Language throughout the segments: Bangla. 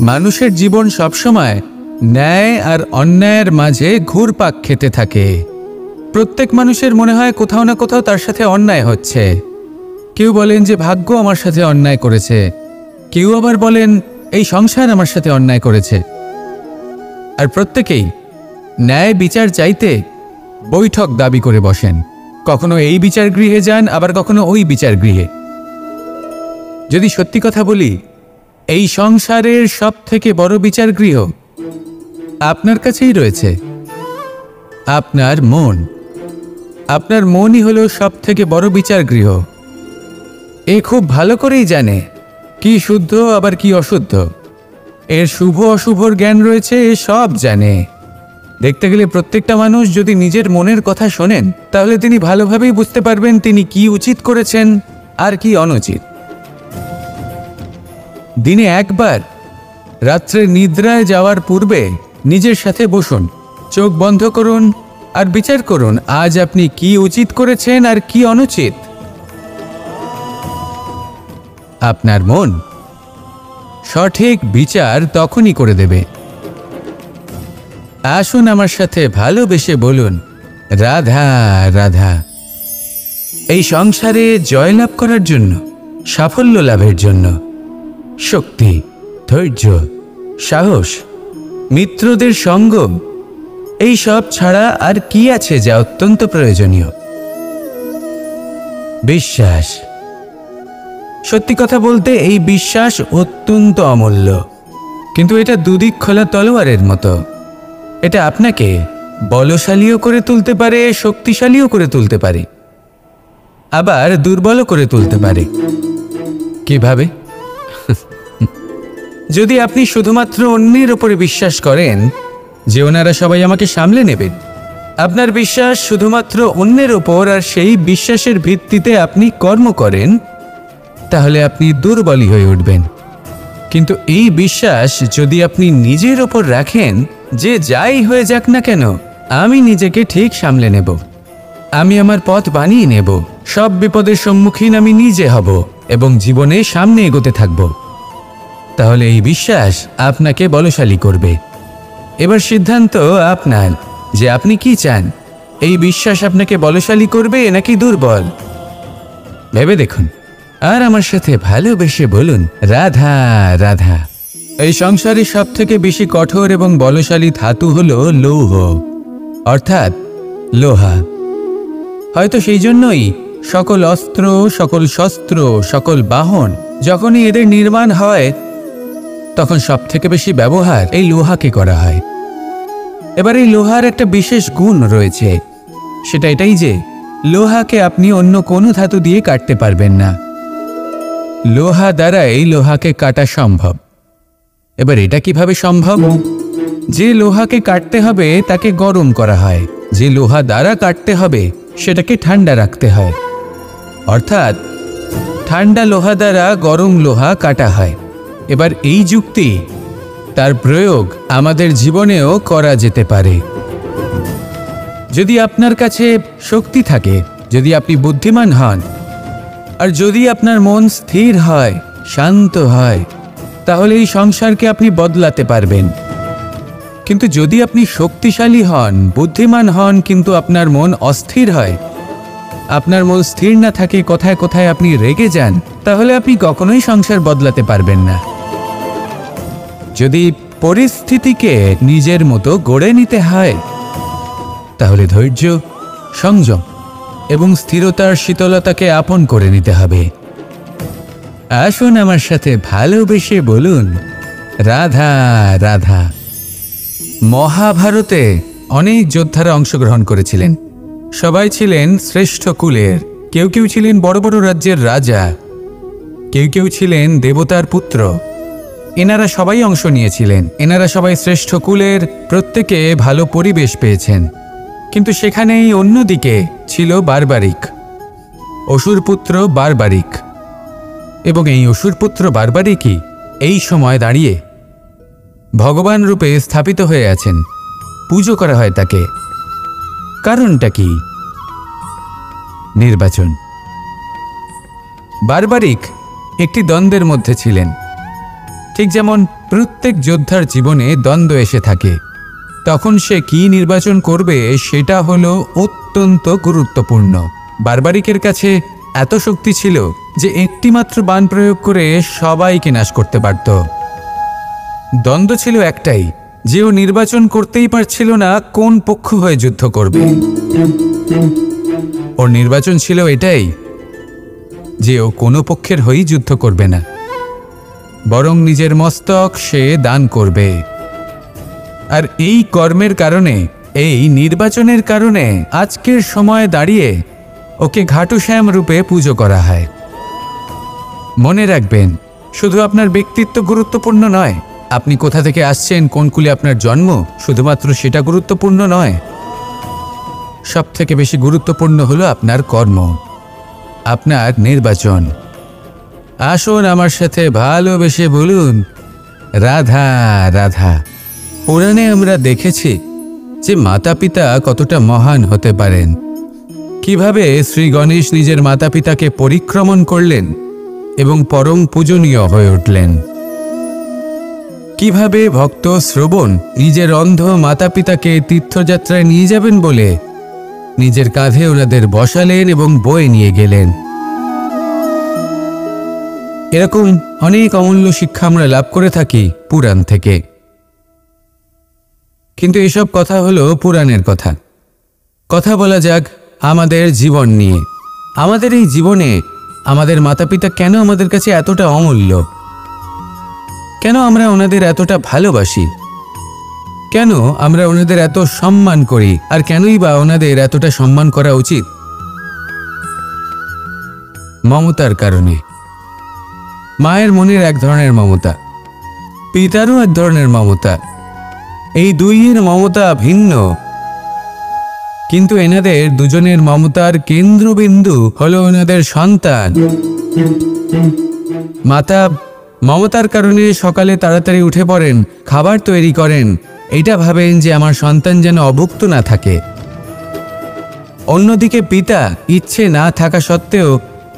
মানুষের জীবন সবসময় ন্যায় আর অন্যায়ের মাঝে ঘুরপাক খেতে থাকে। প্রত্যেক মানুষের মনে হয় কোথাও না কোথাও তার সাথে অন্যায় হচ্ছে। কেউ বলেন যে ভাগ্য আমার সাথে অন্যায় করেছে, কেউ আবার বলেন এই সংসার আমার সাথে অন্যায় করেছে। আর প্রত্যেকেই ন্যায় বিচার চাইতে বৈঠক দাবি করে বসেন। কখনো এই বিচার গৃহে যান, আবার কখনো ওই বিচার গৃহে। যদি সত্যি কথা বলি, এই সংসারের সব থেকে বড় বিচার গৃহ আপনার কাছেই রয়েছে, আপনার মন। আপনার মনই হলো সব থেকে বড় বিচার গৃহ। এ খুব ভালো করেই জানে কি শুদ্ধ আবার কি অশুদ্ধ, এর শুভ অশুভর জ্ঞান রয়েছে, এ সব জানে। দেখতে গেলে প্রত্যেকটা মানুষ যদি নিজের মনের কথা শোনেন, তাহলে তিনি ভালোভাবেই বুঝতে পারবেন তিনি কি উচিত করেছেন আর কি অনুচিত। দিনে একবার রাত্রে নিদ্রায় যাওয়ার পূর্বে নিজের সাথে বসুন, চোখ বন্ধ করুন আর বিচার করুন আজ আপনি কি উচিত করেছেন আর কি অনুচিত। আপনার মন সঠিক বিচার তখনই করে দেবে। আসুন আমার সাথে ভালোবেসে বলুন, রাধা রাধা। এই সংসারে জয়লাভ করার জন্য, সাফল্য লাভের জন্য শক্তি, ধৈর্য, সাহস, মিত্রদের সঙ্গ, এই সব ছাড়া আর কি আছে যা অত্যন্ত প্রয়োজনীয়? বিশ্বাস। সত্যি কথা বলতে এই বিশ্বাস অত্যন্ত অমূল্য, কিন্তু এটা দুদিক খোলা তলোয়ারের মতো। এটা আপনাকে বলশালীও করে তুলতে পারে, শক্তিশালীও করে তুলতে পারে, আবার দুর্বলও করে তুলতে পারে। কিভাবে? যদি আপনি শুধুমাত্র অন্যের উপরে বিশ্বাস করেন যে ওনারা সবাই আমাকে সামলে নেবেন, আপনার বিশ্বাস শুধুমাত্র অন্যের ওপর, আর সেই বিশ্বাসের ভিত্তিতে আপনি কর্ম করেন, তাহলে আপনি দুর্বলই হয়ে উঠবেন। কিন্তু এই বিশ্বাস যদি আপনি নিজের ওপর রাখেন যে যাই হয়ে যাক না কেন, আমি নিজেকে ঠিক সামলে নেব, আমি আমার পথ বানিয়ে নেব, সব বিপদের সম্মুখীন আমি নিজে হব এবং জীবনে সামনে এগোতে থাকব, তাহলে এই বিশ্বাস আপনাকে বলশালী করবে। এবার সিদ্ধান্ত আপনার যে আপনি কি চান, এই বিশ্বাস আপনাকে বলশালী করবে নাকি দুর্বল। ভেবে দেখুন আর আমার সাথে ভালোবেসে বলুন, রাধা রাধা। এই সংসারে সব থেকে বেশি কঠোর এবং বলশালী ধাতু হলো লৌহ, অর্থাৎ লোহা। হয়তো সেই জন্যই সকল অস্ত্র, সকল শস্ত্র, সকল বাহন যখনই এদের নির্মাণ হয়, তখন সব থেকে বেশি ব্যবহার এই লোহাকে করা হয়। এবার এই লোহার একটা বিশেষ গুণ রয়েছে, সেটা এটাই যে লোহাকে আপনি অন্য কোনো ধাতু দিয়ে কাটতে পারবেন না। লোহা দ্বারা এই লোহাকে কাটা সম্ভব। এবার এটা কিভাবে সম্ভব? যে লোহাকে কাটতে হবে তাকে গরম করা হয়, যে লোহা দ্বারা কাটতে হবে সেটাকে ঠান্ডা রাখতে হয়, অর্থাৎ ঠান্ডা লোহা দ্বারা গরম লোহা কাটা হয়। এবার এই যুক্তি, তার প্রয়োগ আমাদের জীবনেও করা যেতে পারে। যদি আপনার কাছে শক্তি থাকে, যদি আপনি বুদ্ধিমান হন, আর যদি আপনার মন স্থির হয়, শান্ত হয়, তাহলে এই সংসারকে আপনি বদলাতে পারবেন। কিন্তু যদি আপনি শক্তিশালী হন, বুদ্ধিমান হন, কিন্তু আপনার মন অস্থির হয়, আপনার মন স্থির না থাকে, কোথায় কোথায় আপনি রেগে যান, তাহলে আপনি কখনোই সংসার বদলাতে পারবেন না। যদি পরিস্থিতিকে নিজের মতো গড়ে নিতে হয়, তাহলে ধৈর্য, সংযম এবং স্থিরতার শীতলতাকে আপন করে নিতে হবে। আসুন আমার সাথে ভালোবেসে বলুন, রাধা রাধা। মহাভারতে অনেক যোদ্ধারা অংশগ্রহণ করেছিলেন। সবাই ছিলেন শ্রেষ্ঠ কুলের। কেউ কেউ ছিলেন বড় বড় রাজ্যের রাজা, কেউ কেউ ছিলেন দেবতার পুত্র। এনারা সবাই অংশ নিয়েছিলেন, এনারা সবাই শ্রেষ্ঠ কুলের, প্রত্যেকে ভালো পরিবেশ পেয়েছেন। কিন্তু সেখানেই অন্যদিকে ছিল বারবারিক, অসুরপুত্র বারবারিক। এবং এই অসুরপুত্র বারবারিকই এই সময় দাঁড়িয়ে ভগবান রূপে স্থাপিত হয়ে আছেন, পুজো করা হয় তাকে। কারণটা কি? নির্বাচন। বারবারিক একটি দ্বন্দ্বের মধ্যে ছিলেন। ঠিক যেমন প্রত্যেক যোদ্ধার জীবনে দ্বন্দ্ব এসে থাকে। তখন সে কি নির্বাচন করবে সেটা হলো অত্যন্ত গুরুত্বপূর্ণ। বারবারিকের কাছে এত শক্তি ছিল যে একটিমাত্র বাণ প্রয়োগ করে সবাইকে নাশ করতে পারত। দ্বন্দ্ব ছিল একটাই, যে ও নির্বাচন করতেই পারছিল না কোন পক্ষ হয়ে যুদ্ধ করবে। ওর নির্বাচন ছিল এটাই যে ও কোনো পক্ষের হয়েই যুদ্ধ করবে না, বরং নিজের মস্তক সে দান করবে। আর এই কর্মের কারণে, এই নির্বাচনের কারণে আজকের সময়ে দাঁড়িয়ে ওকে ঘাটুশ্যাম রূপে পুজো করা হয়। মনে রাখবেন, শুধু আপনার ব্যক্তিত্ব গুরুত্বপূর্ণ নয়, আপনি কোথা থেকে আসছেন, কোন কুলে আপনার জন্ম, শুধুমাত্র সেটা গুরুত্বপূর্ণ নয়। সব থেকে বেশি গুরুত্বপূর্ণ হলো আপনার কর্ম, আপনার নির্বাচন। আসুন আমার সাথে ভালোবেসে বলুন, রাধা রাধা। পুরাণে আমরা দেখেছি যে মাতা পিতা কতটা মহান হতে পারেন, কিভাবে শ্রী গণেশ নিজের মাতা পিতাকে পরিক্রমণ করলেন এবং পরম পূজনীয় হয়ে উঠলেন। কিভাবে ভক্ত শ্রবণ নিজের অন্ধ মাতা পিতাকে তীর্থযাত্রায় নিয়ে যাবেন বলে নিজের কাঁধে ওনাদের বসালেন এবং বয়ে নিয়ে গেলেন। এরকম অনেক অমূল্য শিক্ষা আমরা লাভ করে থাকি পুরাণ থেকে। কিন্তু এসব কথা হলো পুরাণের কথা। কথা বলা যাক আমাদের জীবন নিয়ে। আমাদের এই জীবনে আমাদের মাতা পিতা কেন আমাদের কাছে এতটা অমূল্য? কেন আমরা ওনাদের এতটা ভালোবাসি? কেন আমরা ওনাদের এত সম্মান করি? আর কেনই বা ওনাদের এতটা সম্মান করা উচিত? মমতার কারণে। মায়ের মনের এক ধরনের মমতা, পিতারও এক ধরনের মমতা। এই দুইয়ের মমতা ভিন্ন, কিন্তু এনাদের দুজনের মমতার কেন্দ্রবিন্দু হলো ওনাদের সন্তান। মাতা মমতার কারণে সকালে তাড়াতাড়ি উঠে পড়েন, খাবার তৈরি করেন, এটা ভাবেন যে আমার সন্তান যেন অভুক্ত না থাকে। অন্যদিকে পিতা ইচ্ছে না থাকা সত্ত্বেও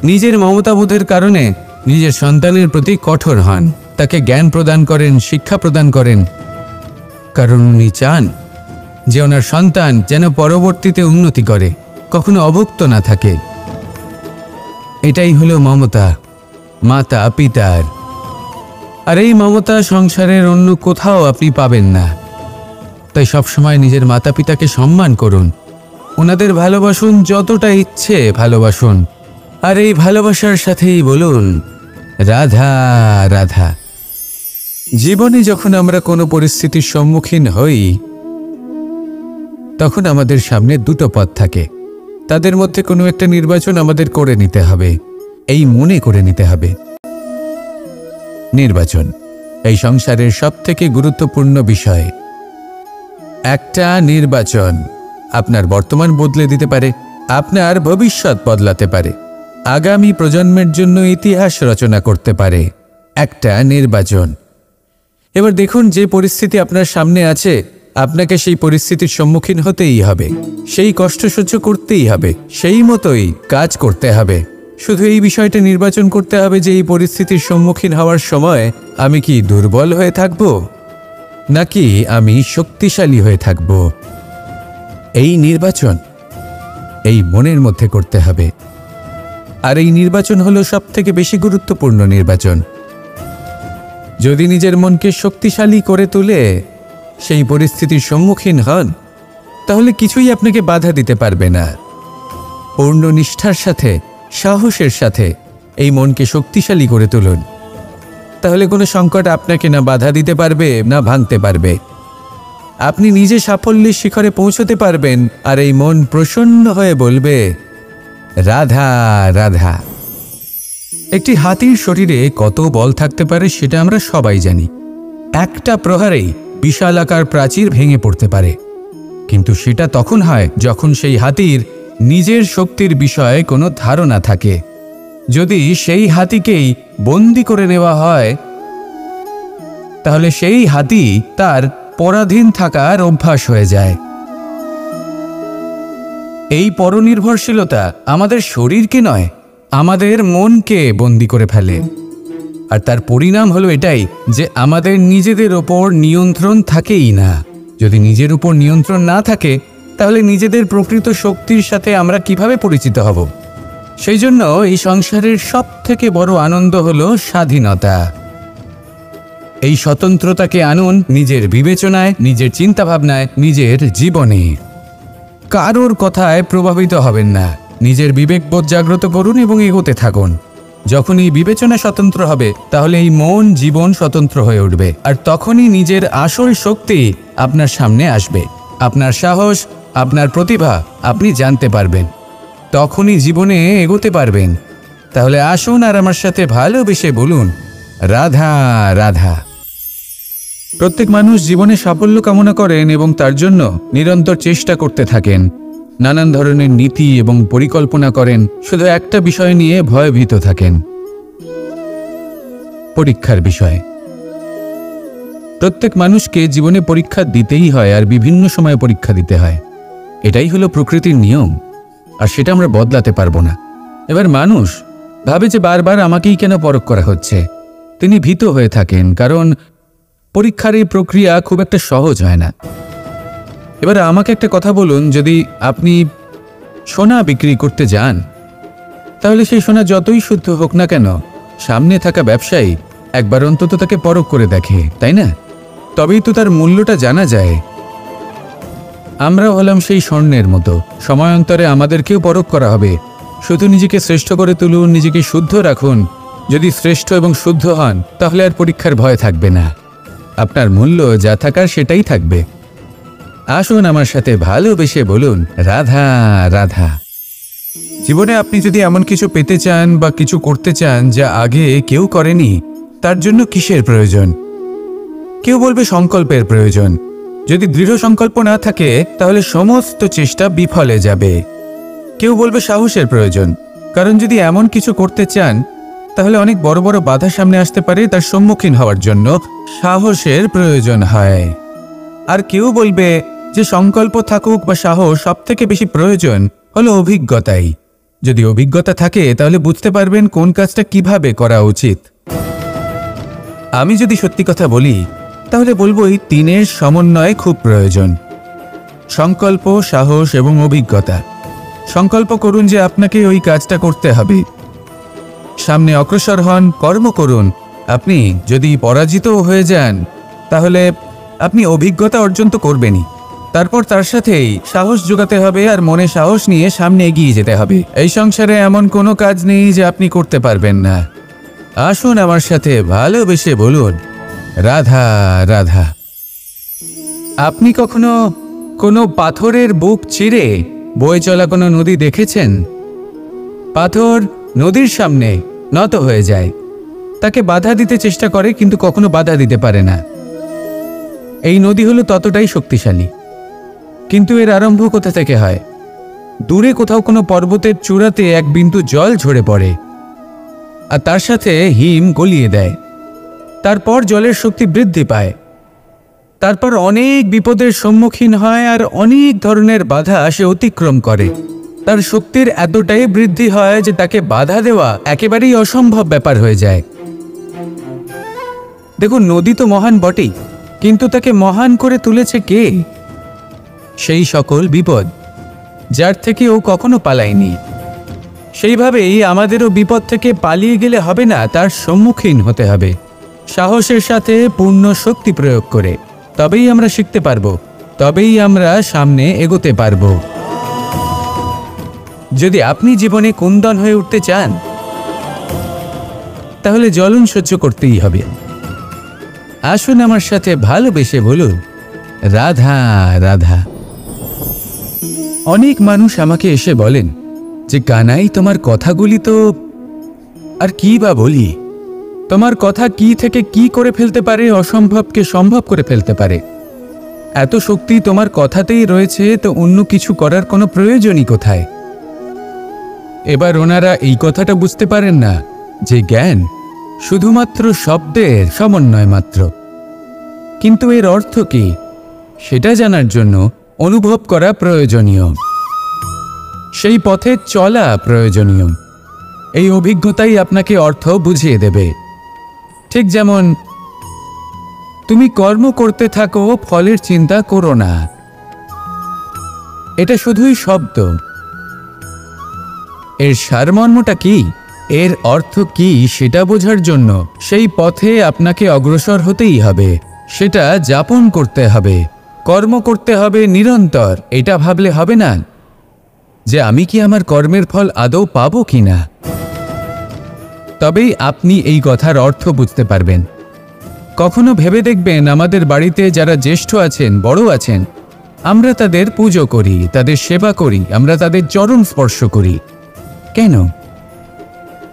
নিজের মমতাবোধের কারণে নিজের সন্তানের প্রতি কঠোর হন, তাকে জ্ঞান প্রদান করেন, শিক্ষা প্রদান করেন, কারণ উনি চান যে ওনার সন্তান যেন পরবর্তীতে উন্নতি করে, কখনো অভুক্ত না থাকে। এটাই হলো মমতা মাতা পিতার। আর এই মমতা সংসারের অন্য কোথাও আপনি পাবেন না। তাই সবসময় নিজের মাতা পিতাকে সম্মান করুন, ওনাদের ভালোবাসুন, যতটা ইচ্ছে ভালোবাসুন। আর এই ভালোবাসার সাথেই বলুন, রাধা রাধা। জীবনে যখন আমরা কোনো পরিস্থিতির সম্মুখীন হই, তখন আমাদের সামনে দুটো পথ থাকে। তাদের মধ্যে কোনো একটা নির্বাচন আমাদের করে নিতে হবে, এই মনে করে নিতে হবে। নির্বাচন এই সংসারের সবথেকে গুরুত্বপূর্ণ বিষয়। একটা নির্বাচন আপনার বর্তমান বদলে দিতে পারে, আপনার ভবিষ্যৎ বদলাতে পারে, আগামী প্রজন্মের জন্য ইতিহাস রচনা করতে পারে। একটা নির্বাচন। এবার দেখুন, যে পরিস্থিতি আপনার সামনে আছে, আপনাকে সেই পরিস্থিতির সম্মুখীন হতেই হবে, সেই কষ্ট সহ্য করতেই হবে, সেই মতোই কাজ করতে হবে। শুধু এই বিষয়টা নির্বাচন করতে হবে যে এই পরিস্থিতির সম্মুখীন হওয়ার সময় আমি কি দুর্বল হয়ে থাকব নাকি আমি শক্তিশালী হয়ে থাকব। এই নির্বাচন এই মনের মধ্যে করতে হবে। আর এই নির্বাচন হলো সবথেকে বেশি গুরুত্বপূর্ণ নির্বাচন। যদি নিজের মনকে শক্তিশালী করে তুলে সেই পরিস্থিতির সম্মুখীন হন, তাহলে কিছুই আপনাকে বাধা দিতে পারবে না। পূর্ণ নিষ্ঠার সাথে, সাহসের সাথে এই মনকে শক্তিশালী করে তুলুন, তাহলে কোনো সংকট আপনাকে না বাধা দিতে পারবে না ভাঙতে পারবে। আপনি নিজে সাফল্যের শিখরে পৌঁছতে পারবেন। আর এই মন প্রসন্ন হয়ে বলবে, রাধা রাধা। একটি হাতির শরীরে কত বল থাকতে পারে সেটা আমরা সবাই জানি। একটা প্রহারেই বিশালাকার প্রাচীর ভেঙে পড়তে পারে, কিন্তু সেটা তখন হয় যখন সেই হাতির নিজের শক্তির বিষয়ে কোনো ধারণা থাকে। যদি সেই হাতিকেই বন্দি করে নেওয়া হয়, তাহলে সেই হাতি তার পরাধীন থাকার অভ্যাস হয়ে যায়। এই পরনির্ভরশীলতা আমাদের শরীরকে নয়, আমাদের মনকে বন্দি করে ফেলে। আর তার পরিণাম হলো এটাই যে আমাদের নিজেদের ওপর নিয়ন্ত্রণ থাকেই না। যদি নিজের উপর নিয়ন্ত্রণ না থাকে তাহলে নিজেদের প্রকৃত শক্তির সাথে আমরা কিভাবে পরিচিত হব? সেই জন্য এই সংসারের সবথেকে বড় আনন্দ হলো স্বাধীনতা। এই স্বতন্ত্রতাকে আনুন নিজের বিবেচনায়, নিজের চিন্তাভাবনায়, নিজের জীবনে। কারোর কথায় প্রভাবিত হবেন না। নিজের বিবেকবোধ জাগ্রত করুন এবং এগোতে থাকুন। যখন এই বিবেচনা স্বতন্ত্র হবে তাহলে এই মন জীবন স্বতন্ত্র হয়ে উঠবে, আর তখনই নিজের আসল শক্তি আপনার সামনে আসবে। আপনার সাহস, আপনার প্রতিভা আপনি জানতে পারবেন, তখনই জীবনে এগোতে পারবেন। তাহলে আসুন আর আমার সাথে ভালোবেসে বলুন, রাধা রাধা। প্রত্যেক মানুষ জীবনে সাফল্য কামনা করেন এবং তার জন্য নিরন্তর চেষ্টা করতে থাকেন। নানান ধরনের নীতি এবং পরিকল্পনা করেন, শুধু একটা বিষয় নিয়ে ভয়ভীত থাকেন, পরীক্ষার বিষয়। প্রত্যেক মানুষকে জীবনে পরীক্ষা দিতেই হয়, আর বিভিন্ন সময়ে পরীক্ষা দিতে হয়। এটাই হলো প্রকৃতির নিয়ম, আর সেটা আমরা বদলাতে পারবো না। এবার মানুষ ভাবে যে বারবার আমাকেই কেন পরখ করা হচ্ছে। তিনি ভীত হয়ে থাকেন, কারণ পরীক্ষার এই প্রক্রিয়া খুব একটা সহজ হয় না। এবার আমাকে একটা কথা বলুন, যদি আপনি সোনা বিক্রি করতে যান, তাহলে সেই সোনা যতই শুদ্ধ হোক না কেন, সামনে থাকা ব্যবসায়ী একবার অন্তত তাকে পরখ করে দেখে, তাই না? তবেই তো তার মূল্যটা জানা যায়। আমরা হলাম সেই স্বর্ণের মতো, সময়ান্তরে আমাদেরকেও পরখ করা হবে। শুধু নিজেকে শ্রেষ্ঠ করে তুলুন, নিজেকে শুদ্ধ রাখুন। যদি শ্রেষ্ঠ এবং শুদ্ধ হন তাহলে আর পরীক্ষার ভয় থাকবে না। আপনার মূল্য যা থাকার সেটাই থাকবে। আসুন আমার সাথে ভালোবেসে বলুন, রাধা রাধা। জীবনে আপনি যদি এমন কিছু পেতে চান বা কিছু করতে চান যা আগে কেউ করেনি, তার জন্য কিসের প্রয়োজন? কেউ বলবে সংকল্পের প্রয়োজন। যদি দৃঢ় সংকল্প না থাকে তাহলে সমস্ত চেষ্টা বিফলে যাবে। কেউ বলবে সাহসের প্রয়োজন, কারণ যদি এমন কিছু করতে চান তাহলে অনেক বড় বড় বাধা সামনে আসতে পারে, তার সম্মুখীন হওয়ার জন্য সাহসের প্রয়োজন হয়। আর কেউ বলবে যে সংকল্প থাকুক বা সাহস, সব থেকে বেশি প্রয়োজন হলো অভিজ্ঞতাই। যদি অভিজ্ঞতা থাকে তাহলে বুঝতে পারবেন কোন কাজটা কিভাবে করা উচিত। আমি যদি সত্যি কথা বলি তাহলে বলবো এই তিনের সমন্বয় খুব প্রয়োজন: সংকল্প, সাহস এবং অভিজ্ঞতা। সংকল্প করুন যে আপনাকে ওই কাজটা করতে হবে, সামনে অগ্রসর হন, কর্ম করুন। আপনি যদি পরাজিত হয়ে যান তাহলে আপনি অভিজ্ঞতা অর্জন তো করবেনই, তারপর তার সাথেই সাহস জোগাতে হবে, আর মনে সাহস নিয়ে সামনে এগিয়ে যেতে হবে। এই সংসারে এমন কোনো কাজ নেই যে আপনি করতে পারবেন না। আসুন আমার সাথে ভালোবেসে বলুন, রাধা রাধা। আপনি কখনো কোনো পাথরের বুক চিরে বয়ে চলা কোনো নদী দেখেছেন? পাথর নদীর সামনে নত হয়ে যায়, তাকে বাধা দিতে চেষ্টা করে কিন্তু কখনো বাধা দিতে পারে না। এই নদী হলো ততটাই শক্তিশালী, কিন্তু এর আরম্ভ কোথা থেকে হয়? দূরে কোথাও কোনো পর্বতের চূড়াতে এক বিন্দু জল ঝরে পড়ে, আর তার সাথে হিম গলিয়ে দেয়। তারপর জলের শক্তি বৃদ্ধি পায়, তারপর অনেক বিপদের সম্মুখীন হয়, আর অনেক ধরনের বাধা সে অতিক্রম করে। তার শক্তির এতটাই বৃদ্ধি হয় যে তাকে বাধা দেওয়া একেবারেই অসম্ভব ব্যাপার হয়ে যায়। দেখুন, নদী তো মহান বটেই, কিন্তু তাকে মহান করে তুলেছে কে? সেই সকল বিপদ যার থেকে ও কখনো পালায়নি। সেইভাবেই আমাদেরও বিপদ থেকে পালিয়ে গেলে হবে না, তার সম্মুখীন হতে হবে সাহসের সাথে, পূর্ণ শক্তি প্রয়োগ করে। তবেই আমরা শিখতে পারবো, তবেই আমরা সামনে এগোতে পারবো। যদি আপনি জীবনে কুন্দন হয়ে উঠতে চান তাহলে জ্বলন সহ্য করতেই হবে। আসুন আমার সাথে ভালোবেসে বলুন, রাধা রাধা। অনেক মানুষ আমাকে এসে বলেন যে কানাই, তোমার কথাগুলি তো আর কি বা বলি, তোমার কথা কি থেকে কি করে ফেলতে পারে, অসম্ভবকে সম্ভব করে ফেলতে পারে। এত শক্তি তোমার কথাতেই রয়েছে, তো অন্য কিছু করার কোনো প্রয়োজনই কোথায়? এবার ওনারা এই কথাটা বুঝতে পারেন না যে জ্ঞান শুধুমাত্র শব্দের সমন্বয় মাত্র, কিন্তু এর অর্থ কি সেটা জানার জন্য অনুভব করা প্রয়োজনীয়, সেই পথে চলা প্রয়োজনীয়। এই অভিজ্ঞতাই আপনাকে অর্থ বুঝিয়ে দেবে। ঠিক যেমন তুমি কর্ম করতে থাকো, ফলের চিন্তা করো না। এটা শুধুই শব্দ। এর সারমর্মটা কি, এর অর্থ কি সেটা বোঝার জন্য সেই পথে আপনাকে অগ্রসর হতেই হবে, সেটা যাপন করতে হবে, কর্ম করতে হবে নিরন্তর। এটা ভাবলে হবে না যে আমি কি আমার কর্মের ফল আদৌ পাবো কিনা। তবেই আপনি এই কথার অর্থ বুঝতে পারবেন। কখনো ভেবে দেখবেন, আমাদের বাড়িতে যারা জ্যেষ্ঠ আছেন, বড় আছেন, আমরা তাদের পুজো করি, তাদের সেবা করি, আমরা তাদের চরণ স্পর্শ করি। কেন?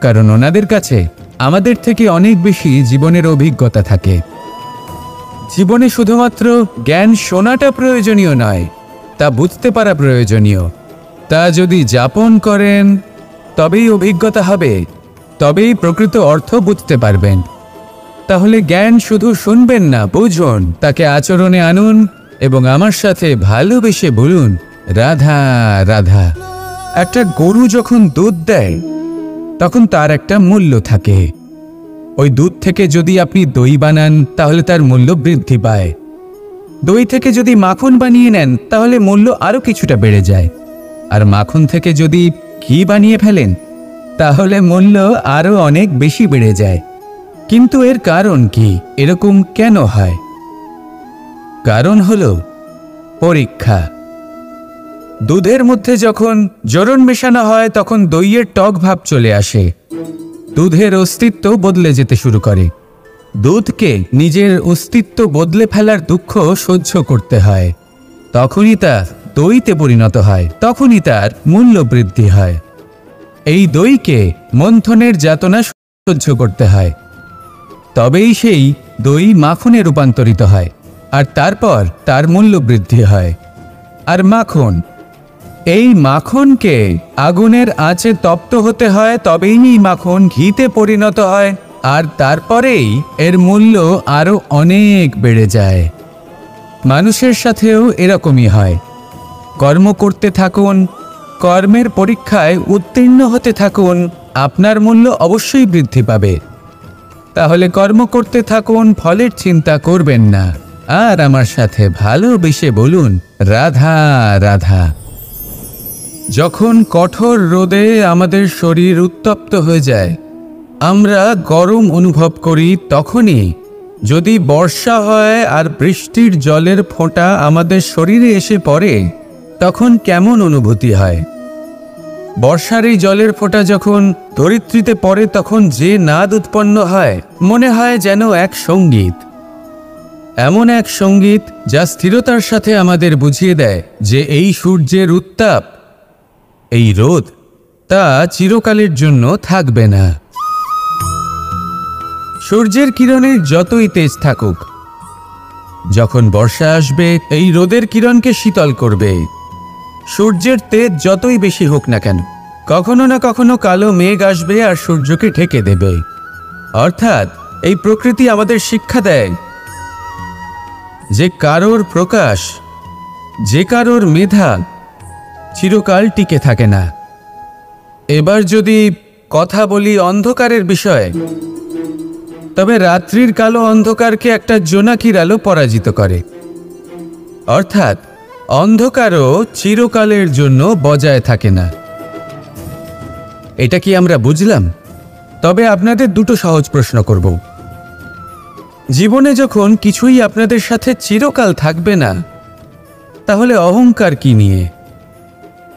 কারণ ওনাদের কাছে আমাদের থেকে অনেক বেশি জীবনের অভিজ্ঞতা থাকে। জীবনে শুধুমাত্র জ্ঞান শোনাটা প্রয়োজনীয় নয়, তা বুঝতে পারা প্রয়োজনীয়। তা যদি যাপন করেন তবেই অভিজ্ঞতা হবে, তবেই প্রকৃত অর্থ বুঝতে পারবেন। তাহলে জ্ঞান শুধু শুনবেন না, বুঝুন, তাকে আচরণে আনুন এবং আমার সাথে ভালোবেসে বলুন, রাধা রাধা। একটা গরু যখন দুধ দেয় তখন তার একটা মূল্য থাকে। ওই দুধ থেকে যদি আপনি দই বানান তাহলে তার মূল্য বৃদ্ধি পায়। দই থেকে যদি মাখন বানিয়ে নেন তাহলে মূল্য আরও কিছুটা বেড়ে যায়। আর মাখন থেকে যদি ঘি বানিয়ে ফেলেন তাহলে মূল্য আরও অনেক বেশি বেড়ে যায়। কিন্তু এর কারণ কি? এরকম কেন হয়? কারণ হলো পরীক্ষা। দুধের মধ্যে যখন জোরন মেশানো হয় তখন দইয়ের টক ভাব চলে আসে, দুধের অস্তিত্ব বদলে যেতে শুরু করে। দুধকে নিজের অস্তিত্ব বদলে ফেলার দুঃখ সহ্য করতে হয়, তখনই তা দইতে পরিণত হয়, তখনই তার মূল্য বৃদ্ধি হয়। এই দইকে মন্থনের যাতনা সহ্য করতে হয়, তবেই সেই দই মাখনে রূপান্তরিত হয়, আর তারপর তার মূল্য বৃদ্ধি হয়। আর মাখন, এই মাখনকে আগুনের আঁচে তপ্ত হতে হয়, তবেই মাখন ঘিতে পরিণত হয়, আর তারপরেই এর মূল্য আরও অনেক বেড়ে যায়। মানুষের সাথেও এরকমই হয়। কর্ম করতে থাকুন, কর্মের পরীক্ষায় উত্তীর্ণ হতে থাকুন, আপনার মূল্য অবশ্যই বৃদ্ধি পাবে। তাহলে কর্ম করতে থাকুন, ফলের চিন্তা করবেন না, আর আমার সাথে ভালোবেসে বলুন, রাধা রাধা। যখন কঠোর রোদে আমাদের শরীর উত্তপ্ত হয়ে যায়, আমরা গরম অনুভব করি, তখনই যদি বর্ষা হয় আর বৃষ্টির জলের ফোঁটা আমাদের শরীরে এসে পড়ে তখন কেমন অনুভূতি হয়? বর্ষার এই জলের ফোঁটা যখন ধরিত্রীতে পড়ে তখন যে নাদ উৎপন্ন হয়, মনে হয় যেন এক সঙ্গীত, এমন এক সঙ্গীত যা স্থিরতার সাথে আমাদের বুঝিয়ে দেয় যে এই সূর্যের উত্তাপ, এই রোদ, তা চিরকালের জন্য থাকবে না। সূর্যের কিরণের যতই তেজ থাকুক, যখন বর্ষা আসবে এই রোদের কিরণকে শীতল করবে। সূর্যের তেজ যতই বেশি হোক না কেন, কখনো না কখনো কালো মেঘ আসবে আর সূর্যকে ঢেকে দেবে। অর্থাৎ এই প্রকৃতি আমাদের শিক্ষা দেয় যে কারোর প্রকাশ, যে কারোর মেধা চিরকাল টিকে থাকে না। এবার যদি কথা বলি অন্ধকারের বিষয়ে, তবে রাত্রির কালো অন্ধকারকে একটা জোনাকির আলো পরাজিত করে। অর্থাৎ অন্ধকারও চিরকালের জন্য বজায় থাকে না। এটা কি আমরা বুঝলাম? তবে আপনাদের দুটো সহজ প্রশ্ন করব। জীবনে যখন কিছুই আপনাদের সাথে চিরকাল থাকবে না, তাহলে অহংকার কি নিয়ে?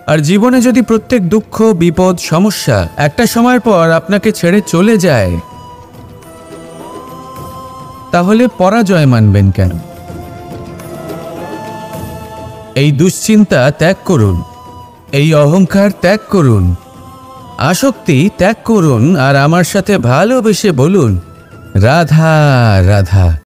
আর জীবনে যদি প্রত্যেক দুঃখ, বিপদ, সমস্যা একটা সময়ের পর আপনাকে ছেড়ে চলে যায়, তাহলে পরাজয় মানবেন কেন? এই দুশ্চিন্তা ত্যাগ করুন, এই অহংকার ত্যাগ করুন, আসক্তি ত্যাগ করুন, আর আমার সাথে ভালোবেসে বলুন, রাধা রাধা।